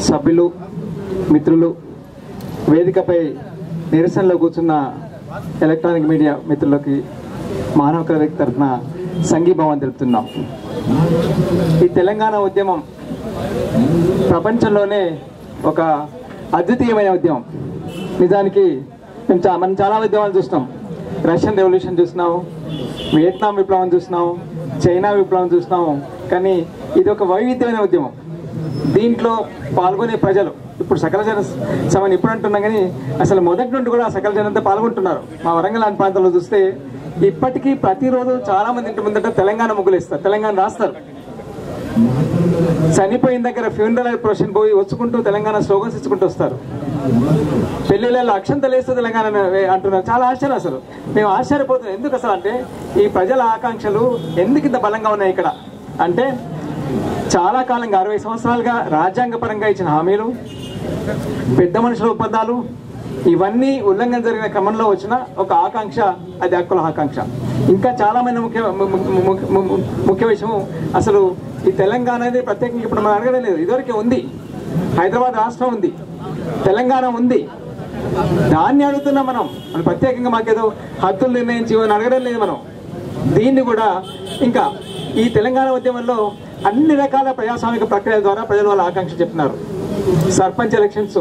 సభ్యులు మిత్రులు వేదికపై నిరసనలో కూర్చున్న ఎలక్ట్రానిక్ మీడియా మిత్రులకి మానవ హక్కుల వేదిక తరఫున సంఘీభావం తెలుపుతున్నాం. ఈ తెలంగాణ ఉద్యమం ప్రపంచంలోనే ఒక అద్వితీయమైన ఉద్యమం. నిజానికి మనం చాలా ఉద్యమాలు చూస్తున్నాం. రష్యన్ రెవల్యూషన్ చూస్తున్నాము, వియత్నాం విప్లవం చూస్తున్నాము, చైనా విప్లవం చూస్తున్నాము. కానీ ఇది ఒక వైవిధ్యమైన ఉద్యమం. దీంట్లో పాల్గొనే ప్రజలు ఇప్పుడు సకల జన సభని ఇప్పుడు అంటున్నాం, కానీ అసలు మొదటి నుండి కూడా సకల జనంతా పాల్గొంటున్నారు. మా వరంగల్ లాంటి ప్రాంతంలో చూస్తే ఇప్పటికీ ప్రతిరోజు చాలా మంది ఇంటి ముందట తెలంగాణ ముగ్గులు ఇస్తారు, తెలంగాణ రాస్తారు. చనిపోయిన దగ్గర ఫ్యూనరల్ ప్రొసెషన్ పోయి వచ్చుకుంటూ తెలంగాణ స్లోగన్స్ ఇచ్చుకుంటూ వస్తారు. పెళ్లిళ్ళలో అక్షంతలు వేస్తూ తెలంగాణ అంటున్నారు. చాలా ఆశ్చర్యం. అసలు మేము ఆశ్చర్యపోతున్నాం. ఎందుకు అసలు అంటే ఈ ప్రజల ఆకాంక్షలు ఎందుకు ఇంత బలంగా ఉన్నాయి ఇక్కడ అంటే, చాలా కాలంగా 60 సంవత్సరాలుగా రాజ్యాంగపరంగా ఇచ్చిన హామీలు, పెద్ద మనుషుల ఒప్పందాలు, ఇవన్నీ ఉల్లంఘన జరిగిన క్రమంలో వచ్చిన ఒక ఆకాంక్ష, అది హక్కుల ఆకాంక్ష. ఇంకా చాలా మంది ముఖ్య విషయం, అసలు ఈ తెలంగాణ అనేది ప్రత్యేకంగా ఇప్పుడు మనం అడగడం లేదు. ఇదివరకే ఉంది, హైదరాబాద్ రాష్ట్రం ఉంది, తెలంగాణ ఉంది, దాన్ని అడుగుతున్నాం మనం. ప్రత్యేకంగా మాకేదో హద్దులు నిర్ణయించి అడగడం లేదు మనం. దీన్ని కూడా ఇంకా ఈ తెలంగాణ ఉద్యమంలో అన్ని రకాల ప్రజాస్వామిక ప్రక్రియల ద్వారా ప్రజలు వాళ్ళ ఆకాంక్ష చెప్తున్నారు. Sarpanch elections,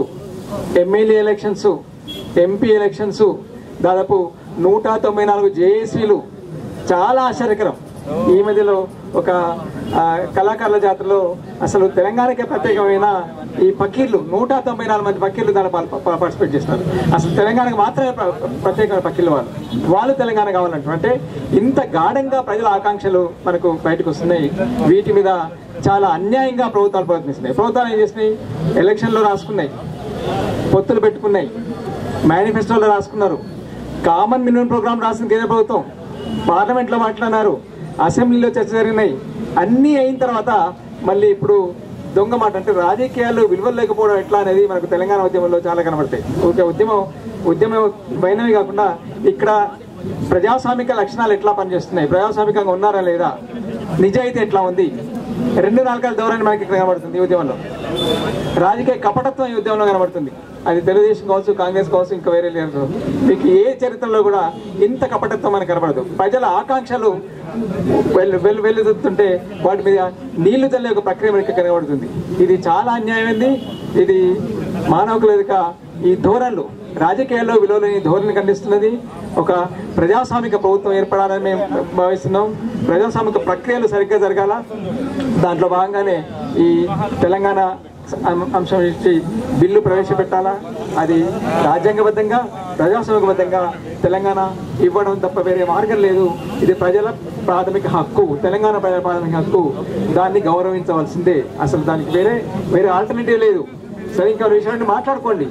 MLA elections, MP elections, దాదాపు 194 జేఏసీలు. చాలా ఆశ్చర్యకరం. ఈ మధ్యలో ఒక కళాకారుల జాతరలో అసలు తెలంగాణకే ప్రత్యేకమైన ఈ పకీర్లు 194 మంది పకీర్లు దాన్ని పార్టిసిపేట్ చేస్తారు. అసలు తెలంగాణకు మాత్రమే ప్రత్యేకమైన పకీర్లు వాళ్ళు తెలంగాణ కావాలంటారు. అంటే ఇంత గాఢంగా ప్రజల ఆకాంక్షలు మనకు బయటకు వస్తున్నాయి. వీటి మీద చాలా అన్యాయంగా ప్రభుత్వాలు ప్రయత్నిస్తున్నాయి. ప్రభుత్వాలు ఏం చేసినాయి? ఎలక్షన్లో రాసుకున్నాయి, పొత్తులు పెట్టుకున్నాయి, మేనిఫెస్టోలో రాసుకున్నారు, కామన్ మినిమం ప్రోగ్రామ్ రాసిన కేంద్ర ప్రభుత్వం, పార్లమెంట్లో మాట్లాడినారు, అసెంబ్లీలో చర్చ జరిగినాయి. అన్నీ అయిన తర్వాత మళ్ళీ ఇప్పుడు దొంగ మాట అంటే రాజకీయాలు విలువలు లేకపోవడం ఎట్లా అనేది మనకు తెలంగాణ ఉద్యమంలో చాలా కనబడతాయి. ఒక ఉద్యమం వైనవి కాకుండా ఇక్కడ ప్రజాస్వామిక లక్షణాలు ఎట్లా పనిచేస్తున్నాయి, ప్రజాస్వామికంగా ఉన్నారా లేదా, నిజాయితీ ఎట్లా ఉంది, 2 నాలుకల ధోరణి మనకి ఇక్కడ కనబడుతుంది. ఈ ఉద్యమంలో రాజకీయ కపటత్వం ఈ ఉద్యమంలో కనబడుతుంది. అది తెలుగుదేశం కావచ్చు, కాంగ్రెస్ కావచ్చు, ఇంకా వేరే లేదు. మీకు ఏ చరిత్రలో కూడా ఇంత కపటత్వం మనకు కనబడదు. ప్రజల ఆకాంక్షలు వెల్లుతుంటే వాటి మీద నీళ్లు చల్లే ఒక ప్రక్రియ మనకి కనబడుతుంది. ఇది చాలా అన్యాయమైంది. ఇది మానవ హక్కుల వేదిక ఈ ధోరణులు, రాజకీయాల్లో విలువలేని ధోరణి ఖండిస్తున్నది. ఒక ప్రజాస్వామిక ప్రభుత్వం ఏర్పడాలని మేము భావిస్తున్నాం. ప్రజాస్వామిక ప్రక్రియలు సరిగ్గా జరగాల. దాంట్లో భాగంగానే ఈ తెలంగాణ అంశం ఇచ్చి బిల్లు ప్రవేశపెట్టాలా. అది రాజ్యాంగబద్ధంగా ప్రజాస్వామికబద్ధంగా తెలంగాణ ఇవ్వడం తప్ప వేరే మార్గం లేదు. ఇది ప్రజల ప్రాథమిక హక్కు, తెలంగాణ ప్రజల ప్రాథమిక హక్కు. దాన్ని గౌరవించవలసిందే. అసలు దానికి వేరే ఆల్టర్నేటివ్ లేదు. సరే, ఇంకా విషయాన్ని మాట్లాడుకోండి.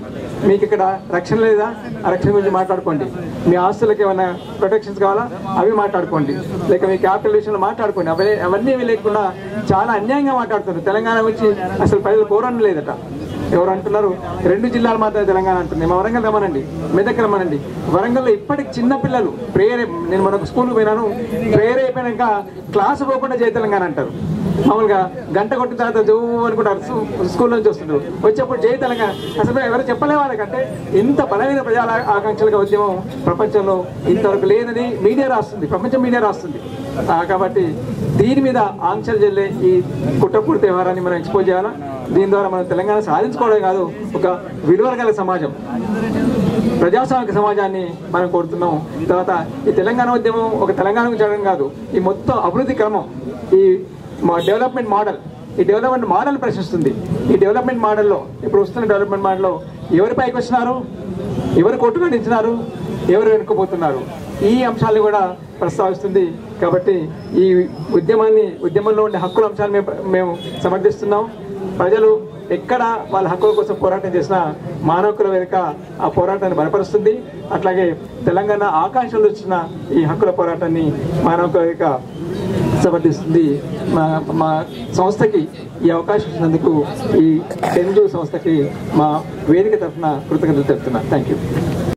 మీకు ఇక్కడ రక్షణ లేదా, ఆ రక్షణ గురించి మాట్లాడుకోండి. మీ ఆస్తులకు ఏమైనా ప్రొటెక్షన్స్ కావాలా, అవి మాట్లాడుకోండి. లేక మీ క్యాపిటల్ విషయంలో మాట్లాడుకోండి. అవన్నీ లేకుండా చాలా అన్యాయంగా మాట్లాడుతున్నారు. తెలంగాణ గురించి అసలు ప్రజలు కోరడం లేదట. ఎవరు అంటున్నారు? 2 జిల్లాలు మాత్రమే తెలంగాణ అంటుంది. మా వరంగల్ రమ్మనండి, మెదక్ రమ్మనండి. వరంగల్లో ఇప్పటికి చిన్నపిల్లలు నేను మనకు స్కూల్కి పోయినాను, ప్రేయర్ అయిపోయాక క్లాసు పోకుండా జై తెలంగాణ అంటారు. మామూలుగా గంట కొట్టిన తర్వాత జోవు అనుకుంటారు, స్కూల్ నుంచి వస్తుంటారు, వచ్చేప్పుడు జై తెలంగాణ. అసలు ఎవరు చెప్పలే వాళ్ళకంటే ఇంత బలమైన ప్రజల ఆకాంక్షలుగా ఉద్యమం ప్రపంచంలో ఇంతవరకు లేదని మీడియా రాస్తుంది, ప్రపంచం మీడియా రాస్తుంది. కాబట్టి దీని మీద ఆంక్షలు చెల్లే ఈ కుట్రపూర్తి వ్యవహారాన్ని మనం ఎక్స్పోజ్ చేయాలా. దీని ద్వారా మనం తెలంగాణ సాధించుకోవడమే కాదు, ఒక విలువల గల సమాజం, ప్రజాస్వామిక సమాజాన్ని మనం కోరుతున్నాం. తర్వాత ఈ తెలంగాణ ఉద్యమం ఒక తెలంగాణ గురించి జరగడం కాదు, ఈ మొత్తం అభివృద్ధి క్రమం, ఈ డెవలప్మెంట్ మోడల్ ప్రశ్నిస్తుంది. ఈ డెవలప్మెంట్ మోడల్లో ఇప్పుడు వస్తున్న డెవలప్మెంట్ మోడల్లో ఎవరి పైకి వచ్చినారు, ఎవరు కొట్టుకడించినారు, ఎవరు వెనుకపోతున్నారు, ఈ అంశాలను కూడా ప్రస్తావిస్తుంది. కాబట్టి ఈ ఉద్యమంలో ఉండే హక్కుల అంశాలు మేము సమర్థిస్తున్నాం. ప్రజలు ఎక్కడ వాళ్ళ హక్కుల కోసం పోరాటం చేసినా మానవ హక్కుల వేదిక ఆ పోరాటాన్ని బలపరుస్తుంది. అట్లాగే తెలంగాణ ఆకాంక్షలు వచ్చిన ఈ హక్కుల పోరాటాన్ని మానవ హక్కుల వేదిక సమర్థిస్తుంది. మా సంస్థకి ఈ అవకాశం ఇచ్చినందుకు ఈ టెన్జూ సంస్థకి మా వేదిక తరఫున కృతజ్ఞతలు తెలుపుతున్నాను. Thank you.